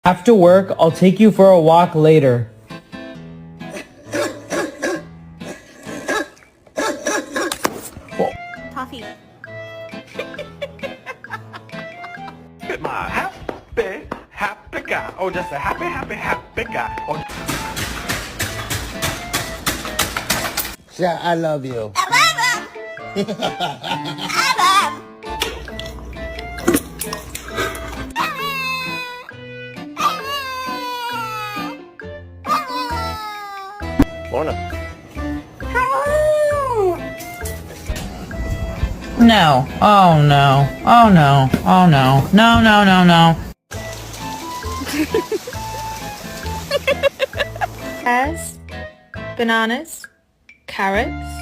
After work, I'll take you for a walk later. Toffee. My happy guy. Oh, just a happy guy. Oh. Yeah, I love you. I love him. I love him. Lorna. No. Oh no. Oh no. Oh no. No, no, no, no. Pears, bananas, carrots,